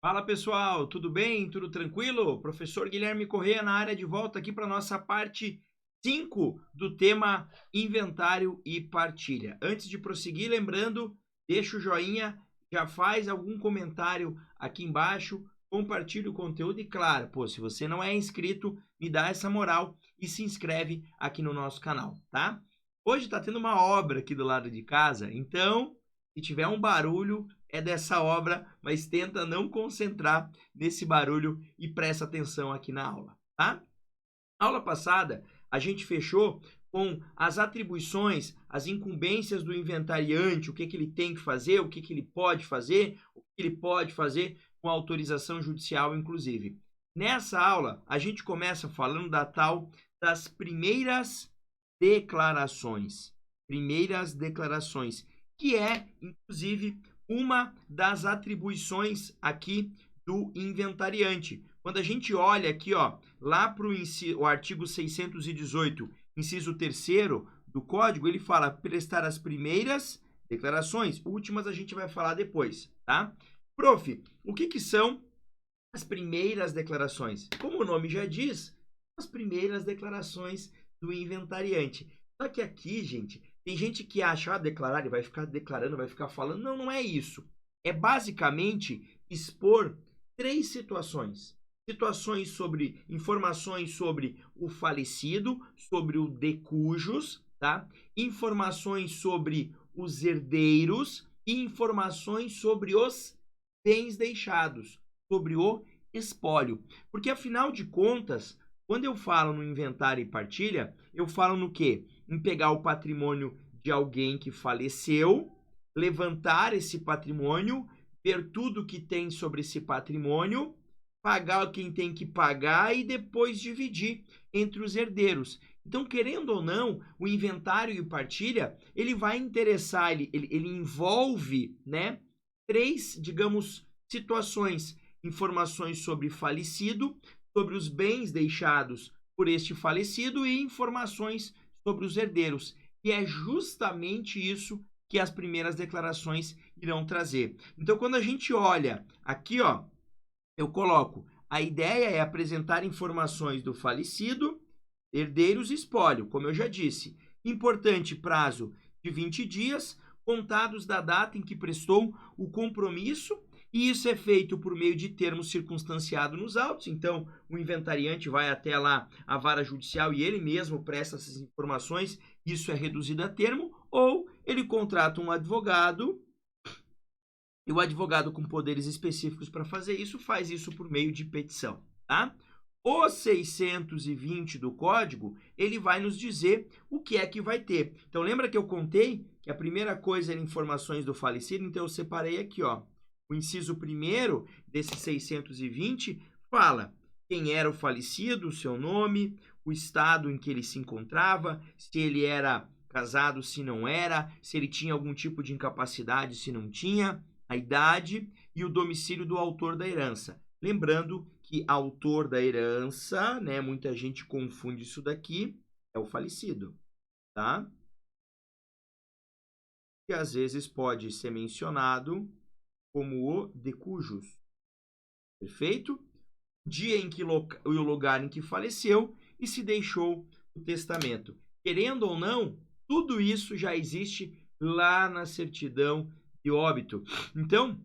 Fala pessoal, tudo bem? Tudo tranquilo? Professor Guilherme Corrêa na área de volta aqui para nossa parte 5 do tema inventário e partilha. Antes de prosseguir, lembrando, deixa o joinha, já faz algum comentário aqui embaixo, compartilha o conteúdo e claro, se você não é inscrito, me dá essa moral e se inscreve aqui no nosso canal, tá? Hoje está tendo uma obra aqui do lado de casa, então se tiver um barulho, é dessa obra, mas tenta não concentrar nesse barulho e presta atenção aqui na aula, tá? Aula passada, a gente fechou com as atribuições, as incumbências do inventariante, o que ele tem que fazer, o que ele pode fazer, o que ele pode fazer com autorização judicial, inclusive. Nessa aula, a gente começa falando da tal das primeiras declarações. Primeiras declarações, que é, inclusive, uma das atribuições aqui do inventariante. Quando a gente olha aqui, lá para o artigo 618, inciso 3º do Código, ele fala prestar as primeiras declarações, últimas a gente vai falar depois, tá? Prof, o que são as primeiras declarações? Como o nome já diz, as primeiras declarações do inventariante. Só que aqui, gente, tem gente que acha, declarar, ele vai ficar declarando, vai ficar falando. Não, não é isso. É basicamente expor 3 situações. Situações sobre, informações sobre o falecido, sobre o de cujos, tá? Informações sobre os herdeiros e informações sobre os bens deixados, sobre o espólio. Porque, afinal de contas, quando eu falo no inventário e partilha, eu falo no quê? Em pegar o patrimônio de alguém que faleceu, levantar esse patrimônio, ver tudo que tem sobre esse patrimônio, pagar quem tem que pagar e depois dividir entre os herdeiros. Então, querendo ou não, o inventário e partilha, ele vai interessar, ele envolve, né, 3, digamos, situações, informações sobre falecido, sobre os bens deixados por este falecido e informações sobre os herdeiros. E é justamente isso que as primeiras declarações irão trazer. Então, quando a gente olha aqui, eu coloco, a ideia é apresentar informações do falecido, herdeiros e espólio, como eu já disse. Importante prazo de 20 dias, contados da data em que prestou o compromisso, e isso é feito por meio de termo circunstanciado nos autos. Então, o inventariante vai até lá a vara judicial e ele mesmo presta essas informações, isso é reduzido a termo, ou ele contrata um advogado, e o advogado com poderes específicos para fazer isso, faz isso por meio de petição, tá? O 620 do Código, ele vai nos dizer o que é que vai ter. Então, lembra que eu contei que a primeira coisa era informações do falecido? Então, eu separei aqui, o inciso 1º desse 620 fala quem era o falecido, o seu nome, o estado em que ele se encontrava, se ele era casado, se não era, se ele tinha algum tipo de incapacidade, se não tinha, a idade e o domicílio do autor da herança. Lembrando que autor da herança, né, muita gente confunde isso daqui, é o falecido, tá? E às vezes pode ser mencionado como o de cujos. Perfeito? Dia em que e o lugar em que faleceu e se deixou o testamento. Querendo ou não, tudo isso já existe lá na certidão de óbito. Então,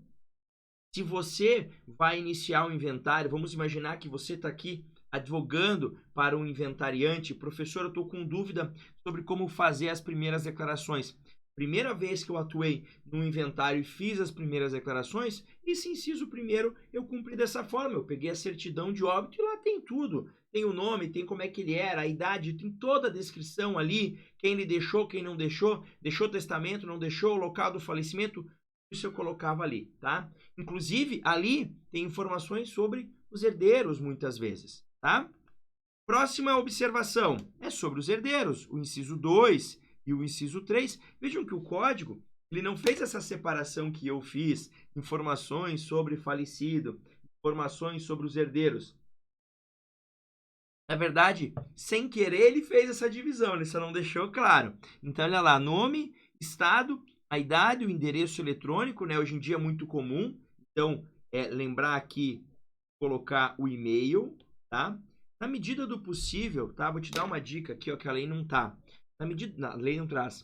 se você vai iniciar um inventário, vamos imaginar que você está aqui advogando para um inventariante. Professor, eu estou com dúvida sobre como fazer as primeiras declarações. Primeira vez que eu atuei no inventário e fiz as primeiras declarações, esse inciso 1º eu cumpri dessa forma. Eu peguei a certidão de óbito e lá tem tudo. Tem o nome, tem como é que ele era, a idade, tem toda a descrição ali, quem ele deixou, quem não deixou, deixou testamento, não deixou, o local do falecimento, isso eu colocava ali, tá? Inclusive, ali tem informações sobre os herdeiros, muitas vezes, tá? Próxima observação é sobre os herdeiros, o inciso 2 e o inciso 3. Vejam que o Código, ele não fez essa separação que eu fiz, informações sobre falecido, informações sobre os herdeiros. Na verdade, sem querer, ele fez essa divisão, ele só não deixou claro. Então, olha lá, nome, estado, a idade, o endereço eletrônico, né? Hoje em dia é muito comum. Então, lembrar aqui, colocar o e-mail, tá? Na medida do possível, tá? Vou te dar uma dica aqui, ó, que a lei não tá. A lei não traz.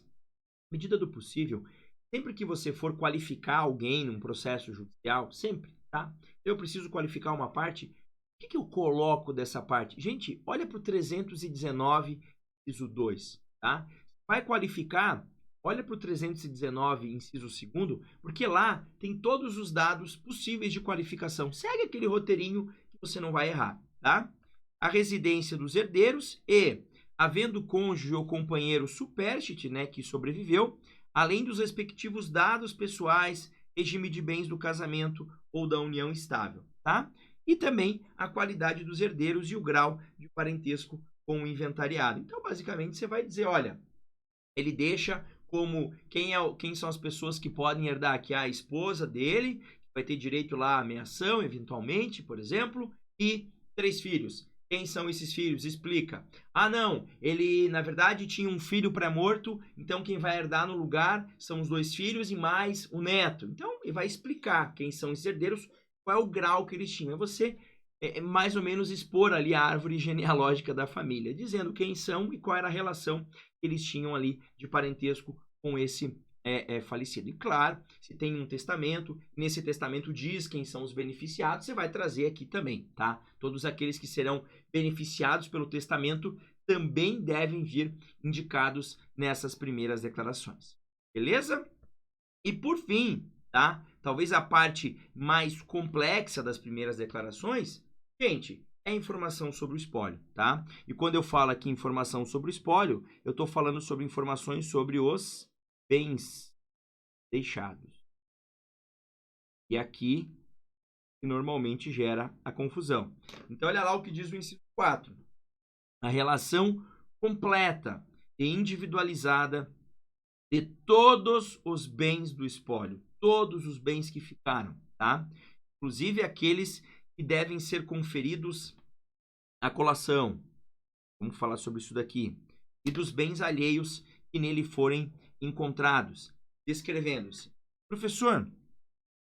Na medida do possível, sempre que você for qualificar alguém num processo judicial, sempre, tá? Eu preciso qualificar uma parte. O que eu coloco dessa parte? Gente, olha para o 319, inciso 2, tá? Vai qualificar, olha para o 319, inciso 2º, porque lá tem todos os dados possíveis de qualificação. Segue aquele roteirinho que você não vai errar, tá? A residência dos herdeiros e, havendo cônjuge ou companheiro supérstite, né, que sobreviveu, além dos respectivos dados pessoais, regime de bens do casamento ou da união estável, tá? E também a qualidade dos herdeiros e o grau de parentesco com o inventariado. Então, basicamente, você vai dizer, olha, ele deixa como quem são as pessoas que podem herdar aqui, a esposa dele, vai ter direito lá à meação, eventualmente, por exemplo, e 3 filhos. Quem são esses filhos? Explica. Ah, não, ele na verdade tinha um filho pré-morto, então quem vai herdar no lugar são os 2 filhos e mais o neto. Então, ele vai explicar quem são esses herdeiros, qual é o grau que eles tinham. É você mais ou menos expor ali a árvore genealógica da família, dizendo quem são e qual era a relação que eles tinham ali de parentesco com esse falecido. E claro, se tem um testamento, nesse testamento diz quem são os beneficiados, você vai trazer aqui também, tá? Todos aqueles que serão beneficiados pelo testamento também devem vir indicados nessas primeiras declarações. Beleza? E por fim, tá? Talvez a parte mais complexa das primeiras declarações, gente, é informação sobre o espólio, tá? E quando eu falo aqui informação sobre o espólio, eu estou falando sobre informações sobre os bens deixados. E aqui que normalmente gera a confusão. Então, olha lá o que diz o inciso 4. A relação completa e individualizada de todos os bens do espólio. Todos os bens que ficaram, tá? Inclusive aqueles que devem ser conferidos à colação. Vamos falar sobre isso daqui. E dos bens alheios que nele forem encontrados. Descrevendo-se. Professor,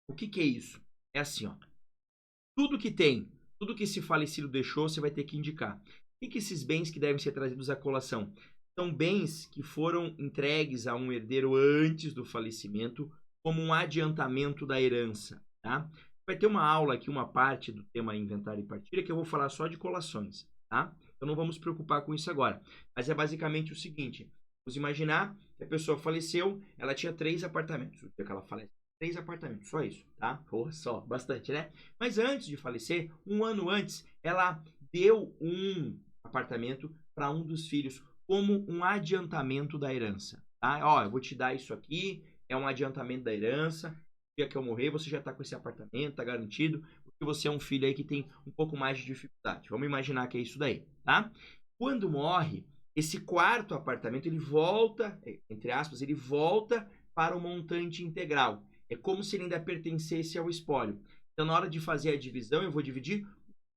o que é isso? É assim, ó. Tudo que tem, tudo que esse falecido deixou, você vai ter que indicar. O que esses bens que devem ser trazidos à colação? São bens que foram entregues a um herdeiro antes do falecimento, como um adiantamento da herança, tá? Vai ter uma aula aqui, uma parte do tema inventário e partilha, que eu vou falar só de colações, tá? Então não vamos nos preocupar com isso agora. Mas é basicamente o seguinte, vamos imaginar que a pessoa faleceu, ela tinha 3 apartamentos. O dia que ela falece, 3 apartamentos, só isso, tá? Porra, só, bastante, né? Mas antes de falecer, um ano antes, ela deu um apartamento para um dos filhos, como um adiantamento da herança, tá? Ó, eu vou te dar isso aqui, é um adiantamento da herança, no dia que eu morrer você já tá com esse apartamento, tá garantido, porque você é um filho aí que tem um pouco mais de dificuldade. Vamos imaginar que é isso daí, tá? Quando morre, esse 4º apartamento, ele volta, entre aspas, ele volta para o montante integral. É como se ele ainda pertencesse ao espólio. Então, na hora de fazer a divisão, eu vou dividir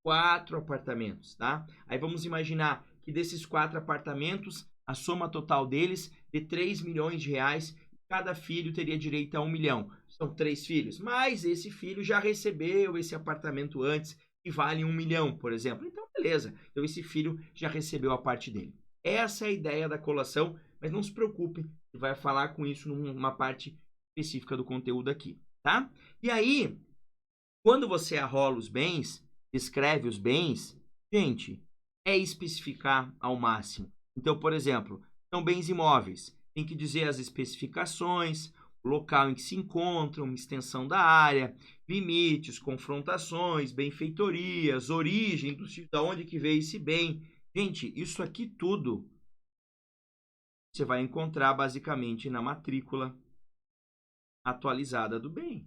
4 apartamentos, tá? Aí vamos imaginar que desses 4 apartamentos, a soma total deles de 3 milhões de reais, cada filho teria direito a 1 milhão. São 3 filhos, mas esse filho já recebeu esse apartamento antes e vale 1 milhão, por exemplo. Então, beleza. Então, esse filho já recebeu a parte dele. Essa é a ideia da colação, mas não se preocupe, vai falar com isso numa parte específica do conteúdo aqui, tá? E aí, quando você arrola os bens, escreve os bens, gente, é especificar ao máximo. Então, por exemplo, são bens imóveis, tem que dizer as especificações, o local em que se encontram, extensão da área, limites, confrontações, benfeitorias, origem, da onde que veio esse bem. Gente, isso aqui tudo você vai encontrar basicamente na matrícula atualizada do bem.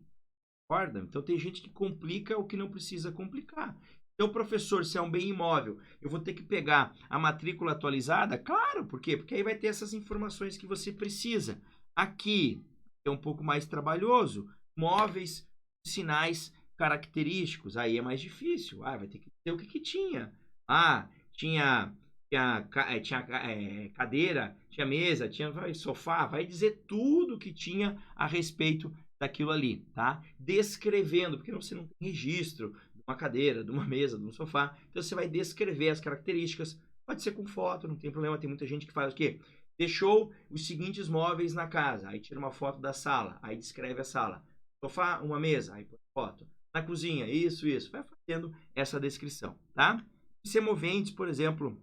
Concorda? Então tem gente que complica o que não precisa complicar. Então, professor, se é um bem imóvel, eu vou ter que pegar a matrícula atualizada? Claro, por quê? Porque aí vai ter essas informações que você precisa. Aqui é um pouco mais trabalhoso. Móveis, sinais característicos. Aí é mais difícil. Ah, vai ter que ter o que tinha. Ah, tinha cadeira, tinha mesa, tinha sofá. Vai dizer tudo que tinha a respeito daquilo ali, tá? Descrevendo, porque você não tem registro de uma cadeira, de uma mesa, de um sofá. Então você vai descrever as características. Pode ser com foto, não tem problema. Tem muita gente que faz o quê? Deixou os seguintes móveis na casa, aí tira uma foto da sala, aí descreve a sala. Sofá, uma mesa, aí põe foto. Na cozinha, isso. Vai fazendo essa descrição, tá? Semoventes, por exemplo,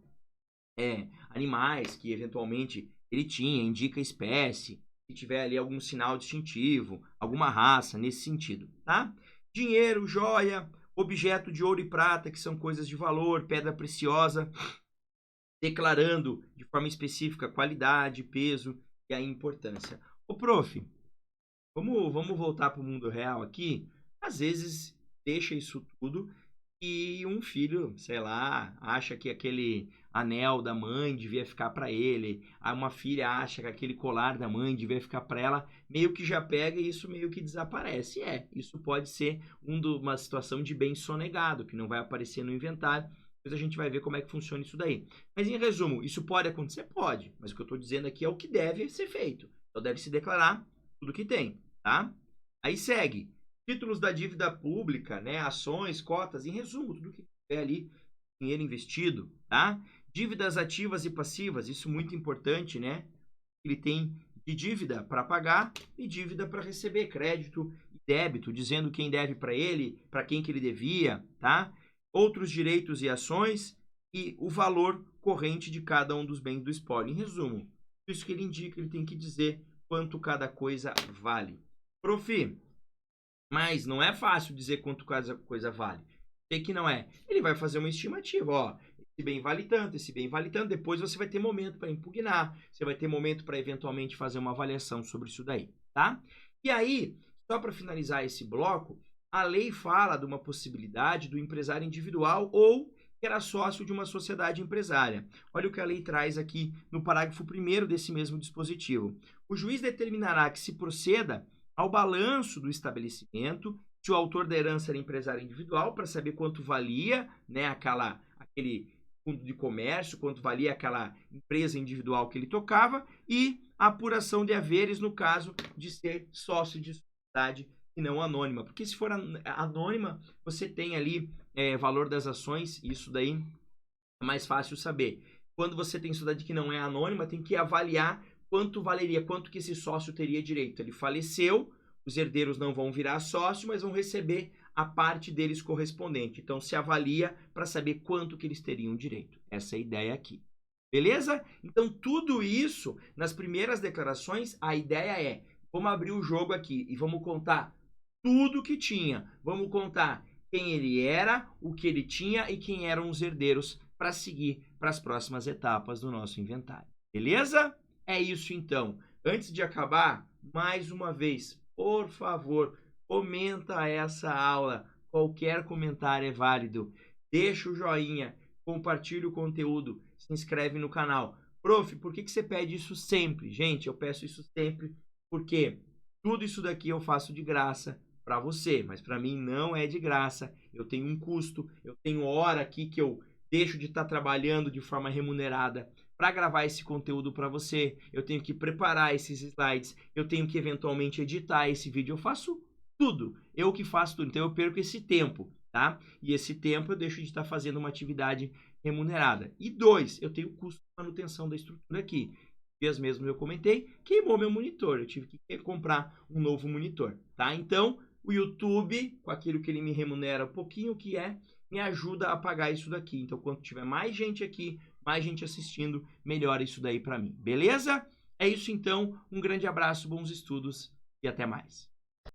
animais que eventualmente ele tinha, indica espécie, se tiver ali algum sinal distintivo, alguma raça, nesse sentido, tá? Dinheiro, joia, objeto de ouro e prata, que são coisas de valor, pedra preciosa, declarando de forma específica a qualidade, peso e a importância. Ô, prof, vamos voltar para o mundo real aqui? Às vezes deixa isso tudo e um filho, sei lá, acha que aquele anel da mãe devia ficar para ele, uma filha acha que aquele colar da mãe devia ficar para ela, meio que já pega e isso meio que desaparece. Isso pode ser uma situação de bem sonegado, que não vai aparecer no inventário. Depois a gente vai ver como é que funciona isso daí. Mas em resumo, isso pode acontecer? Pode. Mas o que eu estou dizendo aqui é o que deve ser feito. Então deve se declarar tudo que tem, tá? Aí segue. Títulos da dívida pública, né? Ações, cotas, em resumo, tudo que tiver ali, dinheiro investido, tá? Dívidas ativas e passivas, isso muito importante, né? Ele tem de dívida para pagar e dívida para receber, crédito e débito, dizendo quem deve para ele, para quem que ele devia, tá? Outros direitos e ações e o valor corrente de cada um dos bens do espólio. Em resumo, isso que ele indica, ele tem que dizer quanto cada coisa vale. Prof, mas não é fácil dizer quanto cada coisa vale. Sei que não é. Ele vai fazer uma estimativa, ó. Esse bem vale tanto, esse bem vale tanto. Depois você vai ter momento para impugnar. Você vai ter momento para eventualmente fazer uma avaliação sobre isso daí, tá? E aí, só para finalizar esse bloco, a lei fala de uma possibilidade do empresário individual ou que era sócio de uma sociedade empresária. Olha o que a lei traz aqui no parágrafo 1º desse mesmo dispositivo. O juiz determinará que se proceda ao balanço do estabelecimento, se o autor da herança era empresário individual, para saber quanto valia, né, aquele fundo de comércio, quanto valia aquela empresa individual que ele tocava, e a apuração de haveres no caso de ser sócio de sociedade e não anônima. Porque se for anônima, você tem ali valor das ações, isso daí é mais fácil saber. Quando você tem sociedade que não é anônima, tem que avaliar quanto valeria, quanto que esse sócio teria direito. Ele faleceu, os herdeiros não vão virar sócio, mas vão receber a parte deles correspondente. Então, se avalia para saber quanto que eles teriam direito. Essa é a ideia aqui. Beleza? Então, tudo isso, nas primeiras declarações, a ideia é, vamos abrir o jogo aqui e vamos contar tudo que tinha. Vamos contar quem ele era, o que ele tinha e quem eram os herdeiros para seguir para as próximas etapas do nosso inventário. Beleza? É isso então. Antes de acabar, mais uma vez, por favor, comenta essa aula. Qualquer comentário é válido. Deixa o joinha, compartilha o conteúdo, se inscreve no canal. Prof, por que você pede isso sempre? Gente, eu peço isso sempre porque tudo isso daqui eu faço de graça para você, mas para mim não é de graça. Eu tenho um custo, eu tenho hora aqui que eu deixo de estar trabalhando de forma remunerada para gravar esse conteúdo para você. Eu tenho que preparar esses slides, eu tenho que eventualmente editar esse vídeo. Eu faço tudo, eu que faço tudo. Então eu perco esse tempo, tá? E esse tempo eu deixo de estar fazendo uma atividade remunerada. E 2, eu tenho custo de manutenção da estrutura aqui. Dias mesmo eu comentei, queimou meu monitor, eu tive que comprar um novo monitor, tá? Então, o YouTube, com aquilo que ele me remunera um pouquinho, que me ajuda a pagar isso daqui. Então, quanto tiver mais gente aqui, mais gente assistindo, melhora isso daí para mim, beleza? É isso então, um grande abraço, bons estudos e até mais.